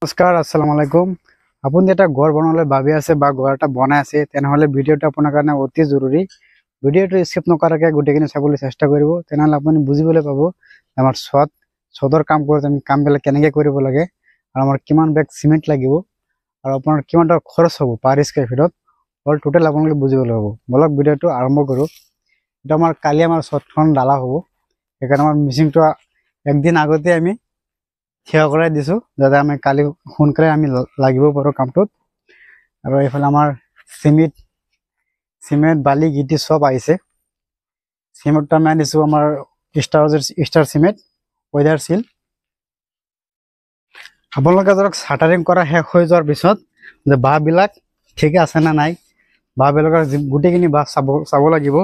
নমস্কাৰ আসসালামু আলাইকুম। আপুনি এটা ঘৰ বনাবলৈ ভাবি আছে বা ঘৰ এটা বনাই আছে তেনেহলে ভিডিঅ'টো আপোনাৰ কাৰণে অতি জৰুৰী। ভিডিঅ'টো স্কিপ নকৰাকৈ গোটেইখিনি চাবলৈ চেষ্টা কৰিব, তেনেহলে আপুনি বুজিবলৈ পাব আমাৰ ছদৰ কাম কৰোঁতে আমি কামবিলাক কেনেকৈ কৰিব লাগে আৰু আমাৰ কিমান বেগ চিমেণ্ট লাগিব আৰু আপোনাৰ কিমান টকা খৰচ হ'ব পাৰ স্কুৱাৰ ফিটত অল টোটেল আপোনালোকে বুজিবলৈ হ'ব। বলক ভিডিঅ'টো আৰম্ভ কৰোঁ। এটা আমাৰ কালি আমাৰ ছদখন ঢালা হ'ব, সেইকাৰণে আমাৰ মিচিংটো একদিন আগতে আমি থিয় কৰাই দিছো যাতে আমি কালি সোনকালে আমি লাগিব পাৰোঁ কামটোত। আৰু এইফালে আমাৰ চিমেণ্ট বালি গিটি চব আহিছে। চিমেণ্টটো আমি আনিছোঁ আমাৰ ষ্টাৰ চিমেণ্ট ৱেদাৰ চিল। আপোনালোকে ধৰক চাটাৰিং কৰা শেষ হৈ যোৱাৰ পিছত যে বাঁহবিলাক ঠিকে আছে নে নাই, বাঁহবিলাকৰ গোটেইখিনি বাঁহ চাব লাগিব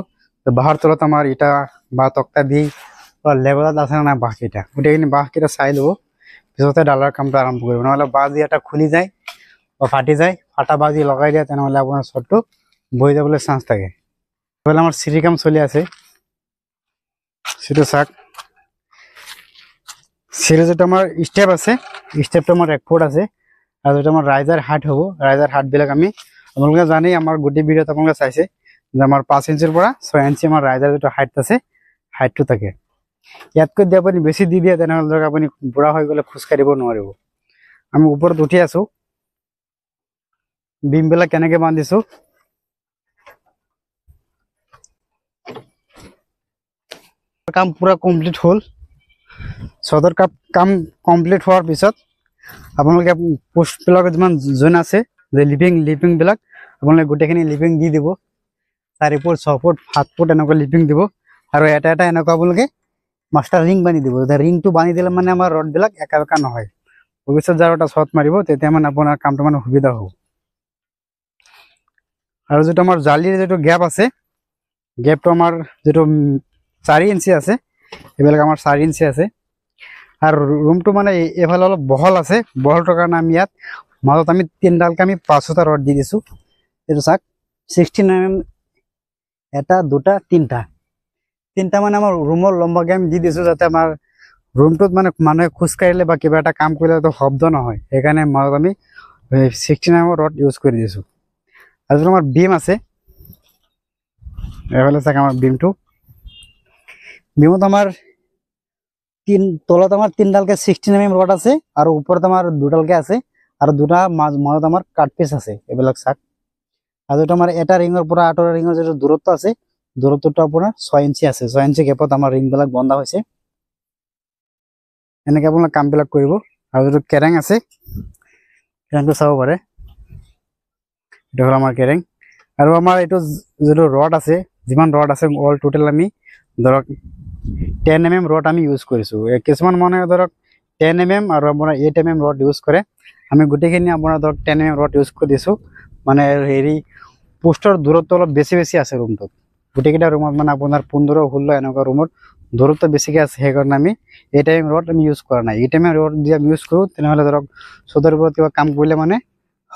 যে বাঁহৰ তলত আমাৰ ইটা বা তক্তা দি লেবেলত আছে নে নাই বাঁহকেইটা, গোটেইখিনি বাঁহকেইটা চাই ল'ব, পিছতে ডালাৰ কামটো আৰম্ভ কৰিব। নহ'লে বাঁহ যদি এটা খুলি যায় বা ফাটি যায়, ফাটা বাঁহ যদি লগাই দিয়ে তেনেহ'লে আপোনাৰ ছদটো বহি যাবলৈ চান্স থাকে। এইফালে আমাৰ চিৰি কাম চলি আছে, চিৰিটো চাওক। চিৰি যিটো আমাৰ ষ্টেপ আছে, ষ্টেপটো আমাৰ 1 ফুট আছে আৰু যিটো আমাৰ ৰাইজাৰ হাইট হ'ব, ৰাইজাৰ হাইটবিলাক আমি আপোনালোকে জানেই, আমাৰ গোটেই ভিডিঅ'ত আপোনালোকে চাইছে যে আমাৰ 5 ইঞ্চিৰ পৰা 6 ইঞ্চি আমাৰ ৰাইজাৰ যিটো হাইট আছে হাইটটো থাকে। ইয়াতকৈ যদি আপুনি বেছি দি দিয়ে তেনেহ'লে ধৰক আপুনি বুঢ়া হৈ গ'লে খোজকাঢ়িব নোৱাৰিব। আমি ওপৰত উঠি আছো, বিমবিলাক কেনেকৈ বান্ধিছো কাম পুৰা কমপ্লিট হ'ল। ছদৰ কাম কমপ্লিট হোৱাৰ পিছত আপোনালোকে পোষ্টবিলাকৰ যিমান জইন আছে যে লিপিংবিলাক আপোনালোকে গোটেইখিনি লিপিং দি দিব। 4 ফুট 6 ফুট 7 ফুট এনেকুৱা লিপিং দিব আৰু এটা এনেকুৱা আপোনালোকে মাষ্টাৰ ৰিং বান্ধি দিব। ৰিংটো বান্ধি দিলে মানে আমাৰ ৰডবিলাক একা বেকা নহয়। ভৱিষ্যত যাৰ এটা ছদ মাৰিব তেতিয়া মানে আপোনাৰ কামটো মানে সুবিধা হ'ব। আৰু যিটো আমাৰ জালিৰ যিটো গেপ আছে, গেপটো আমাৰ যিটো 4 ইঞ্চি আছে, এইবিলাক আমাৰ 4 ইঞ্চি আছে। আৰু ৰুমটো মানে এইফালে অলপ বহল আছে, বহলটোৰ কাৰণে আমি ইয়াত মাজত আমি 3ডালকে আমি 5টা ৰড দি দিছোঁ। এইটো চাওক 16 mm, 1 2 3টা মানে আমাৰ ৰুমৰ লম্বাকে আমি দি দিছোঁ যাতে আমাৰ ৰুমটোত মানে মানুহে খোজকাঢ়িলে বা কিবা এটা কাম কৰিলে তো শব্দ নহয়, সেইকাৰণে মাজত আমি 16 mm ৰড ইউজ কৰি দিছোঁ। আৰু যিটো আমাৰ বিম আছে, এইফালে চাওক আমাৰ বিমত আমাৰ তলত আমাৰ 3ডালকে 16 mm ৰড আছে আৰু ওপৰত আমাৰ 2ডালকে আছে আৰু 2টা মাজত আমাৰ কাট পিচ আছে। এইবিলাক চাওক। আৰু যিটো আমাৰ এটা ৰিঙৰ পৰা আঁতৰা ৰিঙৰ যিটো দূৰত্ব আছে, দূৰত্বটো আপোনাৰ 6 ইঞ্চি আছে। 6 ইঞ্চি গেপত আমাৰ ৰিংবিলাক বন্ধা হৈছে। এনেকৈ আপোনাৰ কামবিলাক কৰিব। আৰু যিটো কেৰেং আছে, কেৰেংটো চাব পাৰে, এইটো হ'ল আমাৰ কেৰেং। আৰু আমাৰ এইটো যিটো ৰড আছে, যিমান ৰড আছে অল টোটেল আমি ধৰক 10 mm ৰড আমি ইউজ কৰিছোঁ। কিছুমান মানুহে ধৰক 10 mm আৰু আপোনাৰ 8 mm ৰড ইউজ কৰে। আমি গোটেইখিনি আপোনাৰ ধৰক 10 mm ৰড ইউজ কৰি দিছোঁ। মানে হেৰি পোষ্টৰ দূৰত্ব অলপ বেছি আছে ৰুমটোত। গোটেইকেইটা ৰুমত মানে আপোনাৰ 15 16 এনেকুৱা ৰুমত দূৰত্ব বেছিকৈ আছে, সেইকাৰণে আমি 8 mm ৰড আমি ইউজ কৰা নাই। 8 mm ৰড যদি আমি ইউজ কৰোঁ তেনেহ'লে ধৰক ছদৰ ওপৰত কিবা কাম কৰিলে মানে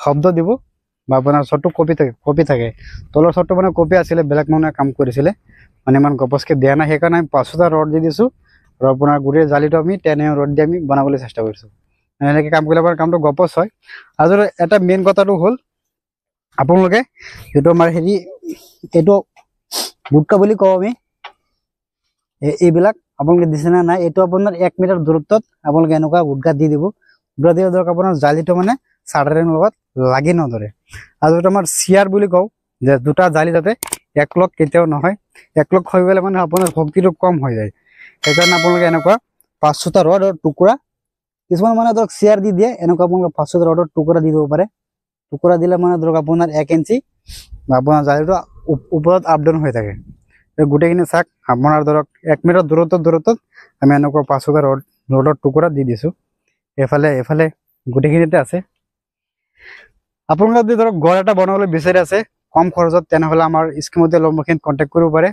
শব্দ দিব বা আপোনাৰ ছদটো কঁপি থাকে। তলৰ ছদটো মানে কঁপি আছিলে, বেলেগ মানুহে কাম কৰিছিলে, মানে ইমান গপচকৈ দিয়া নাই, সেইকাৰণে আমি 5টা ৰড দি দিছোঁ। আৰু আপোনাৰ গোটেই জালিটো আমি 10 mm ৰড দি আমি বনাবলৈ চেষ্টা কৰিছোঁ। এনেকৈ কাম কৰিলে আপোনাৰ কামটো গপচ হয়। আৰু এটা মেইন কথাটো হ'ল আপোনালোকে যিটো আমাৰ হেৰি, এইটো গুটকা বুলি কওঁ আমি, এইবিলাক আপোনালোকে দিছে নে নাই, এইটো আপোনাৰ 1 মিটাৰ দূৰত্বত আপোনালোকে এনেকুৱা গুটকা দি দিব। গুটকা দিলে ধৰক আপোনাৰ জালিটো মানে চাটাৰিং লগত লাগি নধৰে। আৰু যিটো আমাৰ চিয়াৰ বুলি কওঁ, যে 2টা জালি যাতে একলগ কেতিয়াও নহয়, একলগ হৈ গ'লে মানে আপোনাৰ শক্তিটো কম হৈ যায়। সেইকাৰণে আপোনালোকে এনেকুৱা 500টা ৰডৰ টুকুৰা, কিছুমান মানে ধৰক চিয়াৰ দি দিয়ে, এনেকুৱা আপোনালোকে 500টা ৰডৰ টুকুৰা দি দিব পাৰে। টুকুৰা দিলে মানে ধৰক আপোনাৰ 1 ইঞ্চি বা আপোনাৰ জালিটো ওপৰত আপ ডাউন হৈ থাকে। গোটেইখিনি চাওক, আপোনাৰ ধৰক 1 মিটাৰ দূৰত্বত আমি এনেকুৱা 500টা ৰডৰ টুকুৰা দি দিছোঁ। এইফালে গোটেইখিনিতে আছে। আপোনালোকে যদি ধৰক ঘৰ এটা বনাবলৈ বিচাৰি আছে কম খৰচত, তেনেহ'লে আমাৰ স্ক্ৰীনতে নম্বৰখিনিত কণ্টেক্ট কৰিব পাৰে।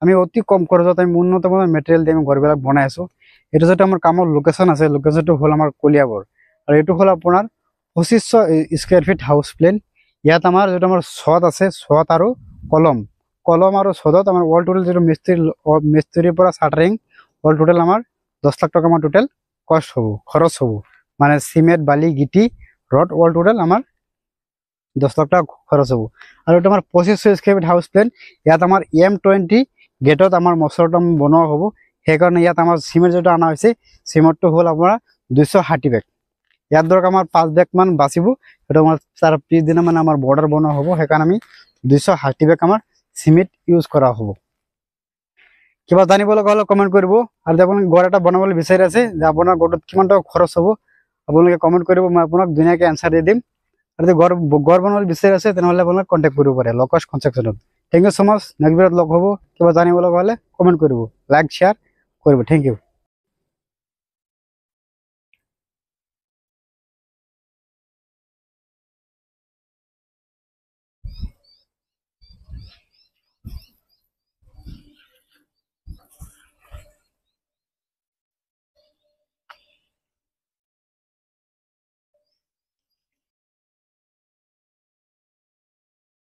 আমি অতি কম খৰচত আমি উন্নত মানৰ মেটেৰিয়েল দি আমি ঘৰবিলাক বনাই আছোঁ। এইটো যিটো আমাৰ কামৰ লোকেশ্যন আছে, লোকেশ্যনটো হ'ল আমাৰ কলিয়াবৰ, আৰু এইটো হ'ল আপোনাৰ 2500 স্কুৱাৰ ফিট হাউচ প্লেন। ইয়াত আমাৰ যিটো আমাৰ ছদ আছে, ছদ আৰু কলম আৰু ছদত আমাৰ অল টোটেল যিটো মিস্ত্ৰীৰ পৰা চাটাৰিং অল টোটেল আমাৰ 10 লাখ টকা আমাৰ টোটেল খৰচ হ'ব। মানে সিমেন্ট বালি গিটি ৰড অল টোটাল আমাৰ 10 লাখ টাকা খৰচ হব। আৰু এটা আমাৰ 2500 স্কয়াৰ ফিট হাউস প্লেন ইয়াত আমাৰ M20 গেটত আমাৰ মছৰটম বনোৱা হ'ব। সেইকাৰণে ইয়াত আমাৰ সিমেন্ট যেটা আনা হৈছে সিমেন্টটো হ'ল আমাৰ 260 বেগ। ইয়াত ধৰক আমাৰ 5 বেগ মান বাচিব, এটা আমাৰ তাৰ পিছদিনা মানে আমাৰ বৰ্ডাৰ বনোৱা হ'ব। সেইকাৰণে আমি 260 বেগ আমাৰ সিমেন্ট ইউজ কৰা হ'ব। কিবা জানিব লগা হলে কমেন্ট কৰিব। আৰু যদি আপুনি ঘৰ এটা বনাবলৈ বিচাৰি আছে যে আপোনাৰ ঘৰটোত কিমান টকা খৰচ হ'ব আপোনালোকে কমেন্ট কৰিব, মই আপোনাক ধুনীয়াকৈ এনসাৰ দি দিম। আৰু যদি ঘৰ বনাবলৈ বিচাৰি আছে তেনেহ'লে আপোনাক কণ্টেক্ট কৰিব পাৰে লকেশ কনষ্ট্ৰাকশ্যনত। Thank you so much. Next ভিডিঅ'ত লগ হ'ব। কিবা জানিব লগা হলে কমেন্ট কৰিব, লাইক শ্বেয়াৰ কৰিব। Thank U.